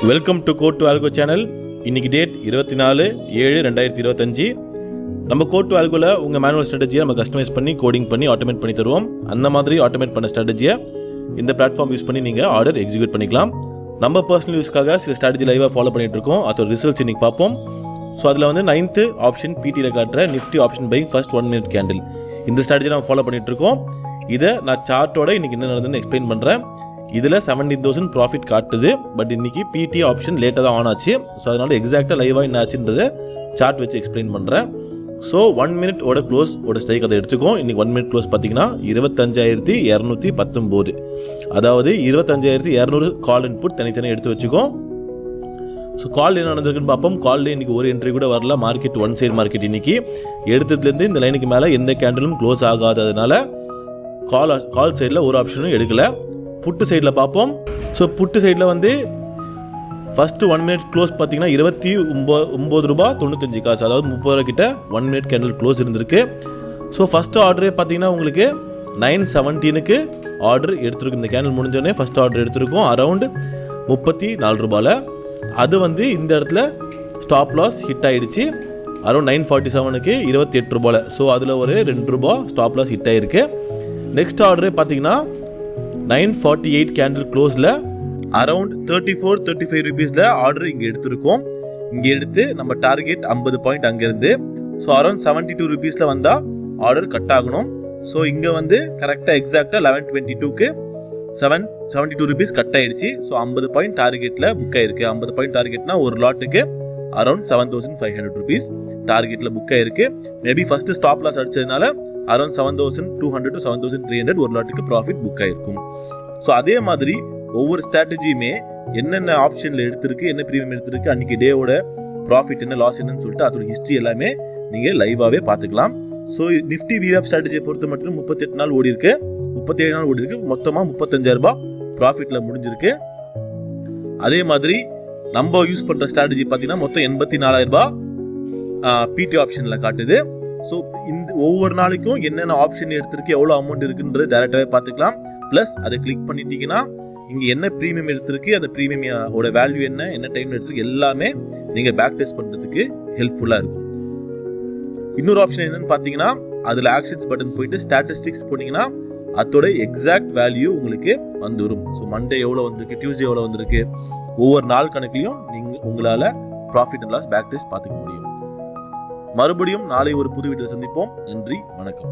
Welcome to code to algo channel. இன்னைக்கு date 24/7/2025. நம்ம code to ஆல்கோவில் உங்கள் மேனுவல் ஸ்ட்ராட்டஜியை நம்ம கஸ்டமைஸ் பண்ணி கோடிங் பண்ணி ஆட்டோமேட் பண்ணி தருவோம். அந்த மாதிரி ஆட்டோமேட் பண்ண ஸ்ட்ராட்டஜியை இந்த பிளாட்ஃபார்ம் யூஸ் பண்ணி நீங்கள் ஆர்டர் எக்ஸிக்யூட் பண்ணிக்கலாம். நம்ம பர்சனல் யூஸ்க்காக சில ஸ்ட்ராட்டஜி லைவாக ஃபாலோ பண்ணிட்டு இருக்கோம். அதோட ரிசல்ட்ஸ் இன்னைக்கு பார்ப்போம். ஸோ அதில் வந்து 9th ஆப்ஷன் பிடியில் காட்டுற Nifty option buying first 1 minute candle, இந்த ஸ்ட்ராட்டஜி நம்ம ஃபாலோ பண்ணிட்டு இருக்கோம். இதை நான் சார்ட்டோட இன்னைக்கு என்ன நடந்ததுன்னு எக்ஸ்பிளைன் பண்ணுறேன். இதில் 17,000 ப்ராஃபிட் காட்டுது. பட் இன்னைக்கு பிடி ஆப்ஷன் லேட்டாக தான் ஆன் ஆச்சு. ஸோ அதனால எக்ஸாக்டாக லைவாக என்ன ஆச்சுன்றதை சார்ட் வச்சு எக்ஸ்பிளைன் பண்ணுறேன். ஸோ 1 minute க்ளோஸ் ஸ்ட்ரைக் அதை எடுத்துக்கும். இன்னைக்கு 1 minute க்ளோஸ் பார்த்தீங்கன்னா 25,219. அதாவது 25,200 கால் இன்புட் தனித்தனியாக எடுத்து வச்சுக்கோம். ஸோ கால் என்ன நடந்திருக்குன்னு பார்ப்போம். காலில் இன்னைக்கு ஒரு என்ட்ரி கூட வரல. மார்க்கெட் ஒன் சைடு மார்க்கெட் இன்னைக்கு எடுத்ததுலேருந்து இந்த லைனுக்கு மேலே எந்த கேண்டிலும் க்ளோஸ் ஆகாததுனால கால் சைடில் ஒரு ஆப்ஷனும் எடுக்கலை. புட்டு சைடில் பார்ப்போம். ஸோ புட்டு சைடில் வந்து ஃபஸ்ட்டு 1 minute க்ளோஸ் பார்த்தீங்கன்னா 29 ரூபாய் 95 காசு, அதாவது 30 ரூபா கிட்ட 1 minute கேண்டில் க்ளோஸ் இருந்திருக்கு. ஸோ ஃபஸ்ட்டு ஆர்டரே பார்த்தீங்கன்னா உங்களுக்கு 9:17 ஆர்டர் எடுத்துருக்கு. இந்த கேண்டில் முடிஞ்சோடனே ஃபஸ்ட் ஆர்டர் எடுத்திருக்கோம் அரௌண்ட் 34 ரூபாயில். அது வந்து இந்த இடத்துல ஸ்டாப் லாஸ் ஹிட் ஆகிடுச்சு அரௌண்ட் 9:47 28 ரூபாயில். ஸோ அதில் ஒரு 2 ரூபா ஸ்டாப் லாஸ் ஹிட் ஆகிருக்கு. நெக்ஸ்ட் ஆர்டரே பார்த்தீங்கன்னா 9:48 கேண்டில் க்ளோஸில் அரௌண்ட் 34-35 ருபீஸில் ஆர்டர் இங்கே எடுத்திருக்கோம். இங்கே எடுத்து நம்ம டார்கெட் 50 பாயிண்ட் அங்கேருந்து ஸோ அரௌண்ட் 72 ருபீஸில் வந்தால் ஆர்டர் கட் ஆகணும். ஸோ இங்கே வந்து கரெக்டாக எக்ஸாக்டாக 11:22 72 ருபீஸ் கட் ஆகிடுச்சு. ஸோ 50 பாயிண்ட் டார்கெட்டில் புக் ஆயிருக்கு. 50 பாயிண்ட் டார்கெட்னா ஒரு லாட்டுக்கு அரௌண்ட் 7,500 ருபீஸ் டார்கெட்டில் புக் ஆயிருக்கு. மேபி ஃபர்ஸ்ட் ஸ்டாப் லாஸ் அடிச்சதுனால அரௌண்ட் 7,200 to 7,300 ஒரு லாட்டுக்கு ப்ராஃபிட் புக் ஆயிருக்கும். ஸோ அதே மாதிரி ஒவ்வொரு ஸ்ட்ராட்டஜியுமே என்னென்ன ஆப்ஷனில் எடுத்திருக்கு, என்ன ப்ரீமியம் எடுத்திருக்கு, அன்னைக்கு டேவோட ப்ராஃபிட் என்ன லாஸ் என்னன்னு சொல்லிட்டு அதோட ஹிஸ்ட்ரி எல்லாமே நீங்கள் லைவாகவே பார்த்துக்கலாம். ஸோ நிஃப்டி விஆப் ஸ்ட்ராட்டஜியை பொறுத்த மட்டும் 38 நாள் ஓடி இருக்கு, 37 நாள் ஓடி இருக்கு. மொத்தமாக 35,000 ரூபாய் ப்ராஃபிட்டில் முடிஞ்சிருக்கு. அதே மாதிரி நம்ம யூஸ் பண்ணுற ஸ்ட்ராட்டஜி பார்த்தீங்கன்னா மொத்தம் 84,000 ரூபாய் பிடி ஆப்ஷனில் காட்டுது. ஸோ இந்த ஒவ்வொரு நாளைக்கும் என்னென்ன ஆப்ஷன் எடுத்திருக்கு, எவ்வளோ அமௌண்ட் இருக்குன்றது டேரெக்டாகவே பார்த்துக்கலாம். ப்ளஸ் அதை கிளிக் பண்ணிட்டீங்கன்னா இங்கே என்ன ப்ரீமியம் எடுத்திருக்கு, அந்த ப்ரீமியமோட வேல்யூ என்ன டைம் எடுத்திருக்கு எல்லாமே நீங்கள் பேக் டெஸ்ட் பண்ணுறதுக்கு ஹெல்ப்ஃபுல்லாக இருக்கும். இன்னொரு ஆப்ஷன் என்னன்னு பார்த்தீங்கன்னா அதில் ஆக்ஷன்ஸ் பட்டன் போயிட்டு ஸ்டாட்டிஸ்டிக்ஸ் போனீங்கன்னா அதோட எக்ஸாக்ட் வேல்யூ உங்களுக்கு வந்துடும். ஸோ மண்டே எவ்வளோ வந்திருக்கு, டியூஸ்டே எவ்வளோ வந்திருக்கு, ஒவ்வொரு நாள் கணக்குலையும் நீங்கள் உங்களால் profit and loss back test பார்த்துக்க முடியும். மறுபடியும் நாளை ஒரு புது வீடியோ சந்திப்போம். நன்றி, வணக்கம்.